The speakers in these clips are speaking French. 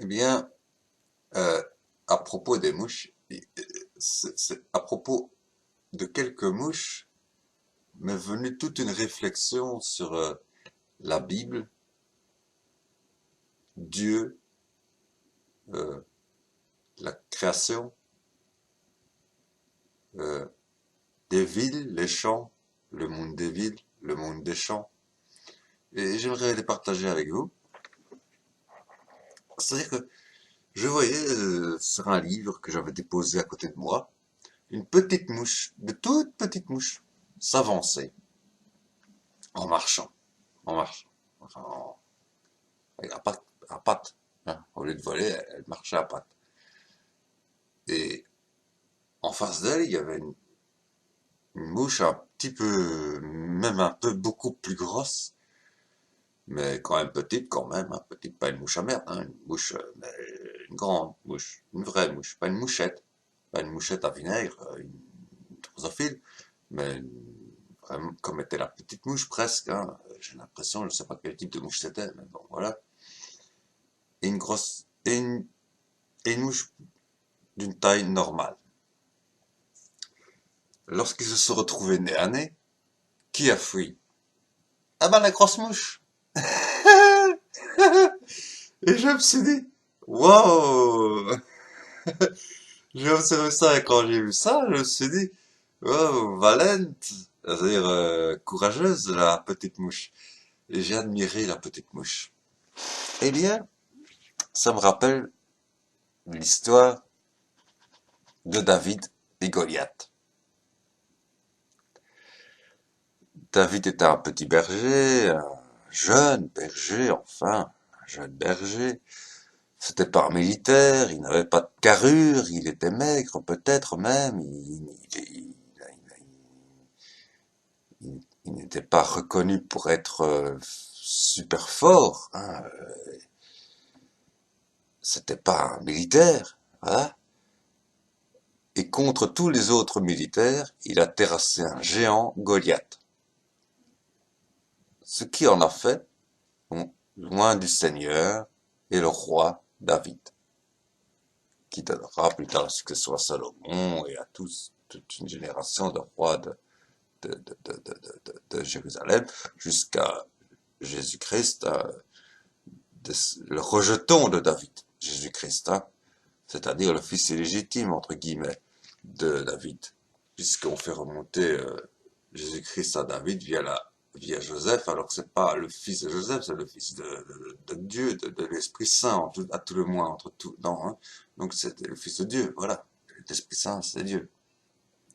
Eh bien, euh, à propos des mouches, c'est à propos de quelques mouches m'est venue toute une réflexion sur la Bible, Dieu, euh, la création, euh, des villes, les champs, le monde des villes, le monde des champs. Et j'aimerais les partager avec vous. C'est-à-dire que je voyais sur un livre que j'avais déposé à côté de moi, une petite mouche, de toute petite mouche, s'avancer en marchant, en marchant. Enfin, avec à pattes, hein. Au lieu de voler, elle marchait à pattes. Et en face d'elle, il y avait une mouche un petit peu, même un peu beaucoup plus grosse, mais quand même petite, quand même, hein, petite, pas une mouche à merde, hein, une mouche, mais une grande mouche, une vraie mouche, pas une mouchette à vinaigre, une drosophile, mais vraiment comme était la petite mouche presque, hein, j'ai l'impression, je ne sais pas quel type de mouche c'était, mais bon, voilà. Et une grosse, et une mouche d'une taille normale. Lorsqu'ils se sont retrouvés nez à nez, qui a fui? Ah ben la grosse mouche. Et je me suis dit, waouh! J'ai observé ça et quand j'ai vu ça, je me suis dit, wow, valente, c'est-à-dire courageuse la petite mouche. Et j'ai admiré la petite mouche. Eh bien, ça me rappelle l'histoire de David et Goliath. David était un petit berger, un jeune berger, enfin, un jeune berger. C'était pas un militaire, il n'avait pas de carrure, il était maigre peut-être même, il n'était pas reconnu pour être super fort, hein. C'était pas un militaire, voilà. Et contre tous les autres militaires, il a terrassé un géant Goliath. Ce qui en a fait, bon, loin du Seigneur, et le roi David, qui donnera plus tard la succession à Salomon et à tous, toute une génération de rois de Jérusalem, jusqu'à Jésus-Christ, le rejeton de David, Jésus-Christ, hein, c'est-à-dire le fils illégitime, entre guillemets, de David, puisqu'on fait remonter Jésus-Christ à David via Joseph, alors que c'est pas le fils de Joseph, c'est le fils de Dieu, de l'Esprit Saint, à tout le moins, entre tout, non, hein. Donc c'est le fils de Dieu, voilà. L'Esprit Saint, c'est Dieu,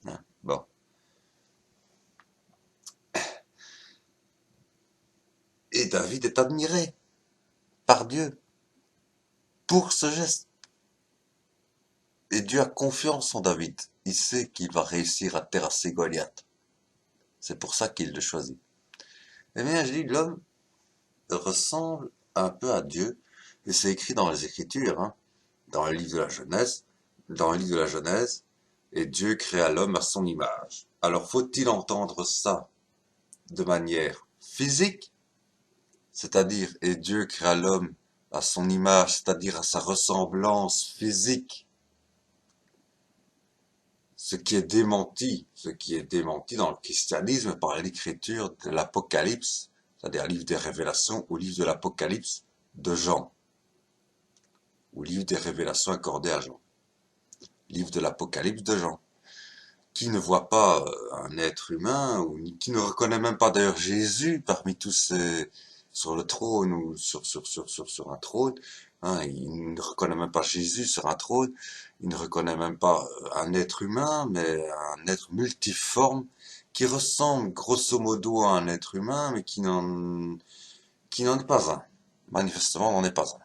hein. Bon. Et David est admiré par Dieu pour ce geste. Et Dieu a confiance en David. Il sait qu'il va réussir à terrasser Goliath. C'est pour ça qu'il le choisit. Eh bien, je dis, l'homme ressemble un peu à Dieu, et c'est écrit dans les Écritures, hein, dans le livre de la Genèse, dans le livre de la Genèse, et Dieu créa l'homme à son image. Alors faut-il entendre ça de manière physique, c'est-à-dire, et Dieu créa l'homme à son image, c'est-à-dire à sa ressemblance physique, ce qui est démenti dans le christianisme par l'écriture de l'Apocalypse, c'est-à-dire livre des révélations ou livre de l'Apocalypse de Jean, ou livre des révélations accordées à Jean, livre de l'Apocalypse de Jean, qui ne voit pas un être humain, ou qui ne reconnaît même pas d'ailleurs Jésus parmi tous ces, sur le trône ou sur un trône, hein, il ne reconnaît même pas Jésus sur un trône, il ne reconnaît même pas un être humain, mais un être multiforme qui ressemble grosso modo à un être humain, mais qui n'en est pas un. Manifestement, n'en est pas un.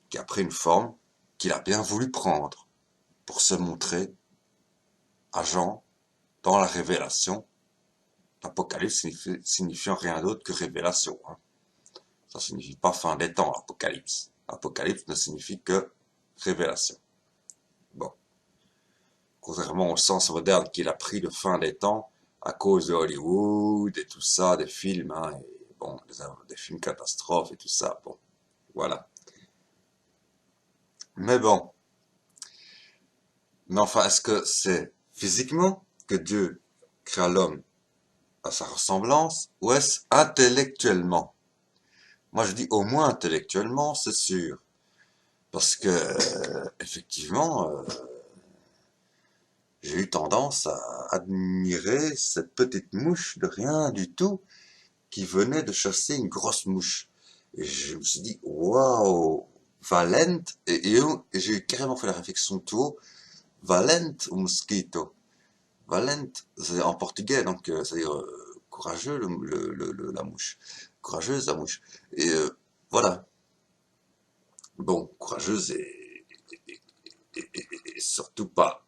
Qui a pris une forme qu'il a bien voulu prendre pour se montrer à Jean dans la révélation. Apocalypse signifiant rien d'autre que révélation, hein. Ça signifie pas fin des temps, Apocalypse. Apocalypse ne signifie que révélation. Bon. Contrairement au sens moderne qu'il a pris de fin des temps à cause de Hollywood et tout ça, des films, hein, et bon, des films catastrophes et tout ça, bon, voilà. Mais bon, mais enfin, est-ce que c'est physiquement que Dieu créa l'homme à sa ressemblance, ou est-ce intellectuellement? Moi, je dis au moins intellectuellement, c'est sûr. Parce que, effectivement, j'ai eu tendance à admirer cette petite mouche de rien du tout qui venait de chasser une grosse mouche. Et je me suis dit, waouh, valent, et j'ai carrément fait la réflexion tout haut, valent ou mosquito. Valent, c'est en portugais, donc c'est-à-dire courageux la mouche. Courageuse la mouche. Et voilà. Bon, courageuse et surtout pas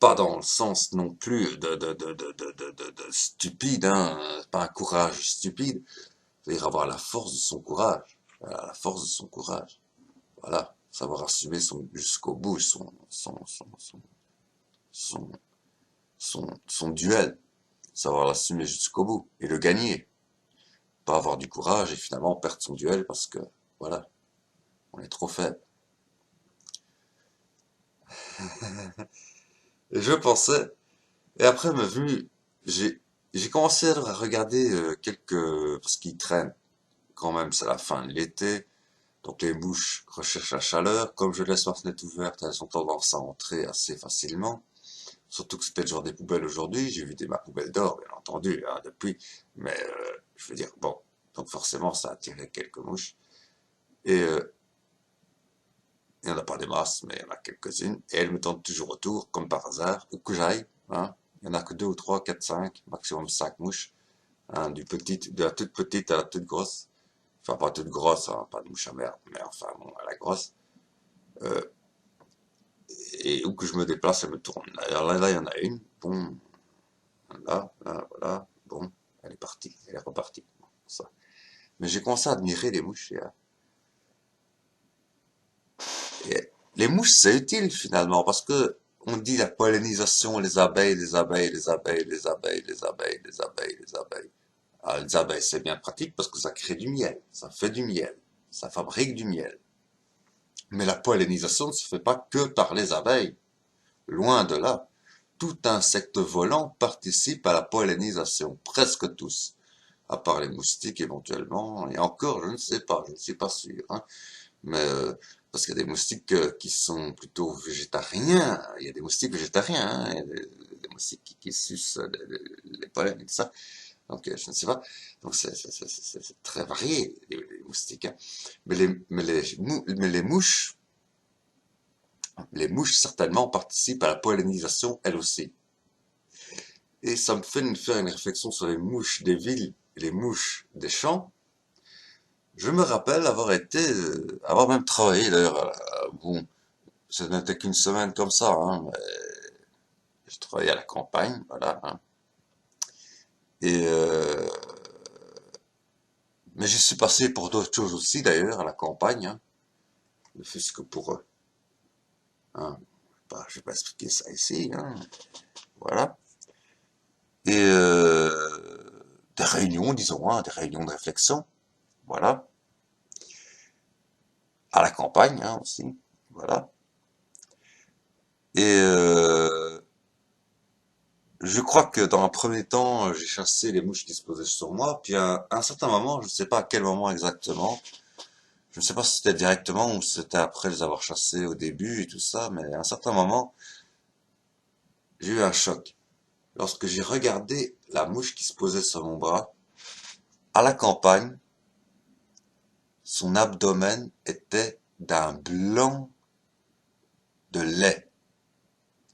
dans le sens non plus de stupide, hein, pas un courage stupide, c'est-à-dire avoir la force de son courage, voilà, la force de son courage, voilà, savoir assumer jusqu'au bout son, son duel, savoir l'assumer jusqu'au bout et le gagner, pas avoir du courage et finalement perdre son duel parce que, voilà, on est trop faible. Et je pensais, et après me venu, j'ai j'ai commencé à regarder parce qu'ils traînent quand même, c'est la fin de l'été, donc les mouches recherchent la chaleur. Comme je laisse ma fenêtre ouverte, elles ont tendance à entrer assez facilement. Surtout que c'était le genre des poubelles aujourd'hui. J'ai vidé ma poubelle d'or, bien entendu, hein, depuis. Mais je veux dire, bon, donc forcément ça a attiré quelques mouches. Et il n'y en a pas des masses, mais il y en a quelques-unes. Et elles me tentent toujours autour, comme par hasard, où que j'aille. Hein. Il n'y en a que deux ou trois, quatre, cinq, maximum cinq mouches. Hein, de la toute petite à la toute grosse. Enfin, pas toute grosse, hein, pas de mouche à merde, mais enfin, bon, à la grosse. Euh, et où que je me déplace, elle me tourne. Alors là, il y en a une. Bon, là, voilà. Bon, elle est partie, elle est repartie. Bon, ça. Mais j'ai commencé à admirer les mouches. Et les mouches, c'est utile finalement, parce que on dit la pollinisation, les abeilles, les abeilles, les abeilles, les abeilles, les abeilles, les abeilles, les abeilles. Alors, les abeilles, c'est bien pratique parce que ça crée du miel, ça fait du miel, ça fabrique du miel. Mais la pollinisation ne se fait pas que par les abeilles. Loin de là. Tout insecte volant participe à la pollinisation, presque tous, à part les moustiques éventuellement, et encore, je ne sais pas, je ne suis pas sûr, hein. Mais parce qu'il y a des moustiques qui sont plutôt végétariens, il y a des moustiques végétariens, hein, il y a des moustiques qui sucent les pollens et tout ça, donc je ne sais pas, donc c'est très varié, les moustiques, hein. Mais les mouches certainement participent à la pollinisation elles aussi. Et ça me fait faire une réflexion sur les mouches des villes et les mouches des champs. Je me rappelle avoir même travaillé d'ailleurs, bon, ce n'était qu'une semaine comme ça, hein, mais je travaillais à la campagne, voilà, hein. Et mais je suis passé pour d'autres choses aussi d'ailleurs à la campagne, hein, ne fût-ce que pour eux, hein. Je vais pas expliquer ça ici, hein, voilà. Et des réunions, disons, hein, des réunions de réflexion, voilà, à la campagne, hein, aussi, voilà. Et je crois que dans un premier temps, j'ai chassé les mouches qui se posaient sur moi, puis à un certain moment, je ne sais pas à quel moment exactement, je ne sais pas si c'était directement ou si c'était après les avoir chassées au début et tout ça, mais à un certain moment, j'ai eu un choc. Lorsque j'ai regardé la mouche qui se posait sur mon bras, à la campagne, son abdomen était d'un blanc de lait,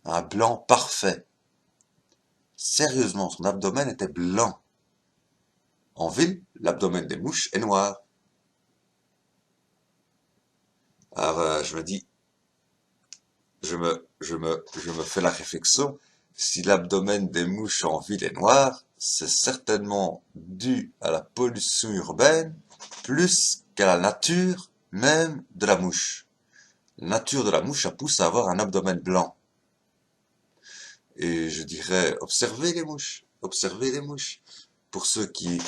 un blanc parfait. Sérieusement, son abdomen était blanc. En ville, l'abdomen des mouches est noir. Alors je me dis, je me fais la réflexion, si l'abdomen des mouches en ville est noir, c'est certainement dû à la pollution urbaine plus qu'à la nature même de la mouche. La nature de la mouche a poussé à avoir un abdomen blanc. Et je dirais, observez les mouches, observez les mouches. Pour ceux qui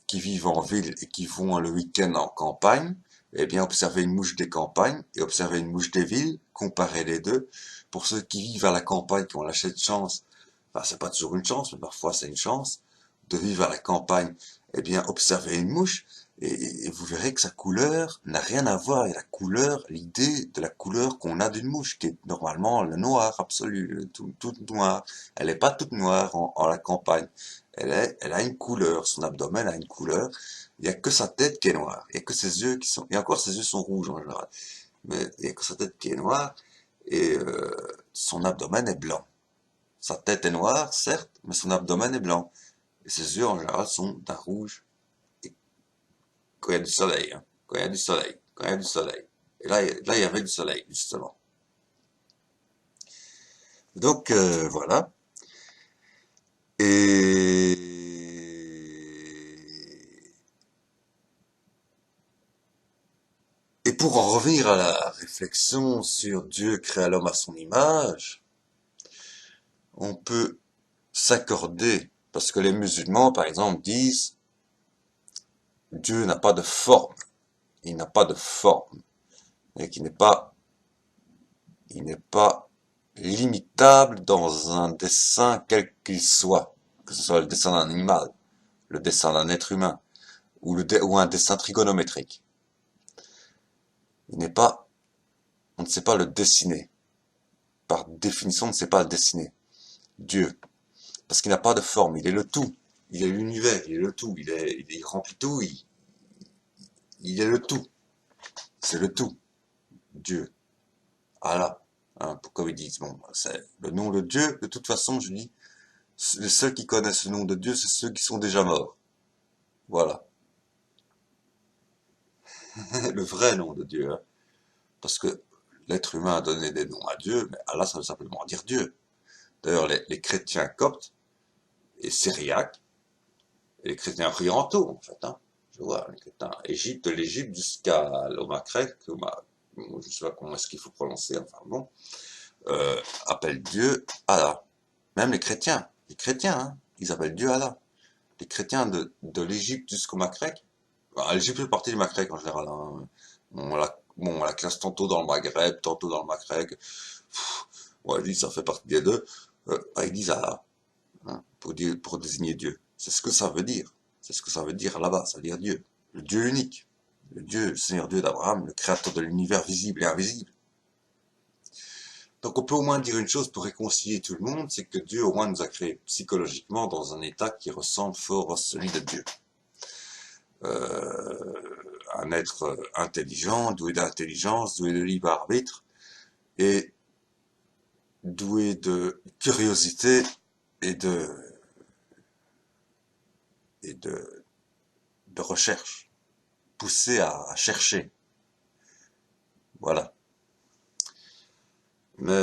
qui vivent en ville et qui vont le week-end en campagne, eh bien, observez une mouche des campagnes et observez une mouche des villes, comparez les deux. Pour ceux qui vivent à la campagne, qui ont la chance, enfin, c'est pas toujours une chance, mais parfois c'est une chance, de vivre à la campagne, eh bien, observez une mouche et vous verrez que sa couleur n'a rien à voir avec la couleur, l'idée de la couleur qu'on a d'une mouche, qui est normalement le noir absolu, tout noir. Elle n'est pas toute noire en la campagne. Elle a une couleur, son abdomen a une couleur. Il n'y a que sa tête qui est noire. Il n'y a que ses yeux qui sont, et encore ses yeux sont rouges en général. Mais il n'y a que sa tête qui est noire et son abdomen est blanc. Sa tête est noire, certes, mais son abdomen est blanc. Et ses yeux en général sont d'un rouge. Et quand il y a du soleil, hein, quand il y a du soleil, quand il y a du soleil. Et là, il y avait du soleil, justement. Donc, voilà. Et Et pour en revenir à la réflexion sur Dieu créa l'homme à son image, on peut s'accorder, parce que les musulmans, par exemple, disent Dieu n'a pas de forme, il n'a pas de forme, et il n'est pas limitable dans un dessin quel qu'il soit, que ce soit le dessin d'un animal, le dessin d'un être humain, ou un dessin trigonométrique. Il n'est pas, on ne sait pas le dessiner. Par définition, on ne sait pas le dessiner. Dieu. Parce qu'il n'a pas de forme, il est le tout. Il est l'univers, il est le tout. Il remplit tout, il est le tout. C'est le tout. Dieu. Allah. Hein, comme ils disent, bon, c'est le nom de Dieu. De toute façon, je dis, les seuls qui connaissent le nom de Dieu, c'est ceux qui sont déjà morts. Voilà. Le vrai nom de Dieu. Hein. Parce que l'être humain a donné des noms à Dieu, mais Allah, ça veut simplement dire Dieu. D'ailleurs, les chrétiens coptes et syriaques, et les chrétiens orientaux, en fait, hein, je vois, les chrétiens, de l'Égypte jusqu'à l'Omakrek, je ne sais pas comment est-ce qu'il faut prononcer, enfin bon, appellent Dieu Allah. Même les chrétiens, hein, ils appellent Dieu Allah. Les chrétiens de l'Égypte jusqu'au Makrek, l'Égypte fait partie du Makrek en général, hein. On la classe tantôt dans le Maghreb, tantôt dans le Makrek, ouais, ils disent ça fait partie des deux, ils disent Allah, hein, pour désigner Dieu. C'est ce que ça veut dire. C'est ce que ça veut dire là-bas, ça veut dire Dieu. Le Dieu unique. Le Dieu, le Seigneur Dieu d'Abraham, le créateur de l'univers visible et invisible. Donc on peut au moins dire une chose pour réconcilier tout le monde, c'est que Dieu au moins nous a créés psychologiquement dans un état qui ressemble fort à celui de Dieu. Un être intelligent, doué d'intelligence, doué de libre arbitre, et doué de curiosité et de recherche, poussé à chercher. Voilà. Mais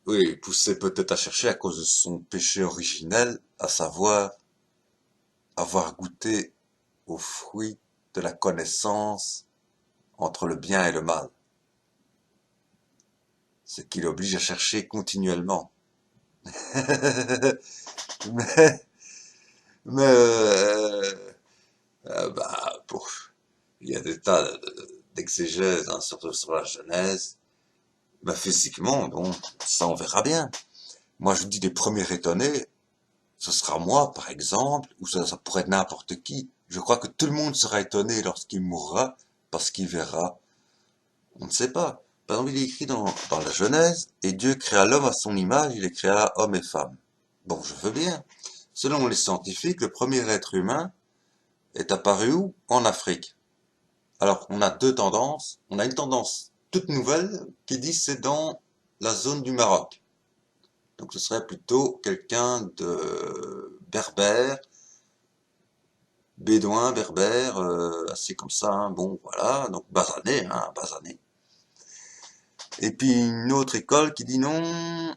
oui, poussé peut-être à chercher à cause de son péché originel, à savoir avoir goûté aux fruits de la connaissance entre le bien et le mal, ce qui l'oblige à chercher continuellement. mais mais bon, il y a des tas d'exégèses, hein, surtout sur la Genèse. Physiquement, bon, ça on verra bien. Moi je dis les premiers étonnés, ce sera moi par exemple, ou ça pourrait être n'importe qui. Je crois que tout le monde sera étonné lorsqu'il mourra, parce qu'il verra. On ne sait pas. Par exemple, il est écrit dans la Genèse, et Dieu créa l'homme à son image, il les créa homme et femme. Bon, je veux bien. Selon les scientifiques, le premier être humain est apparu où? En Afrique. Alors, on a deux tendances. On a une tendance toute nouvelle qui dit c'est dans la zone du Maroc. Donc ce serait plutôt quelqu'un de berbère, bédouin, berbère, assez comme ça, hein, bon voilà, donc basané, hein, basané. Et puis une autre école qui dit non,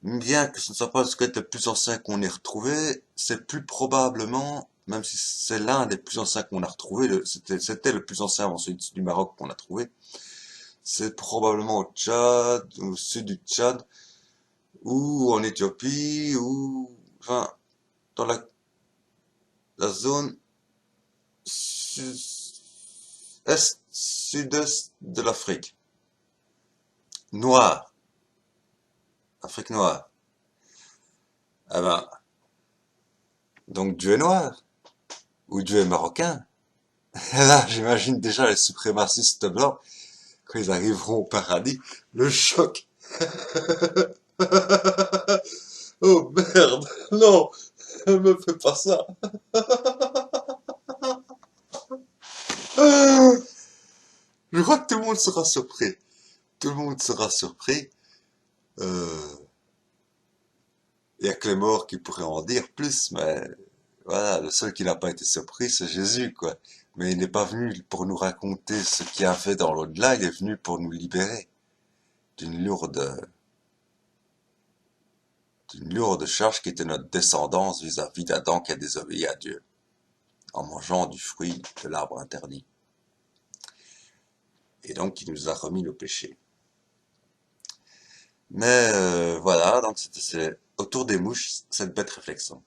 bien que ce ne soit pas le squelette le plus ancien qu'on ait retrouvé, c'est plus probablement, même si c'est l'un des plus anciens qu'on a retrouvé, c'était le plus ancien avant celui du Maroc qu'on a trouvé, c'est probablement au Tchad, au sud du Tchad, ou en Éthiopie, ou enfin dans la zone est, sud-est de l'Afrique. Noir. Afrique noire. Ah ben, donc Dieu est noir. Ou Dieu est marocain. Et là, j'imagine déjà les suprémacistes blancs, quand ils arriveront au paradis, le choc. Oh merde, non, ne me fais pas ça. Je crois que tout le monde sera surpris. Tout le monde sera surpris. Euh, Il y a que les morts qui pourraient en dire plus, mais voilà, le seul qui n'a pas été surpris, c'est Jésus, quoi. Mais il n'est pas venu pour nous raconter ce qu'il y avait dans l'au-delà, il est venu pour nous libérer d'une lourde charge qui était notre descendance vis-à-vis d'Adam qui a désobéi à Dieu, en mangeant du fruit de l'arbre interdit. Et donc, il nous a remis nos péchés. Mais voilà, donc c'est autour des mouches, cette bête réflexion.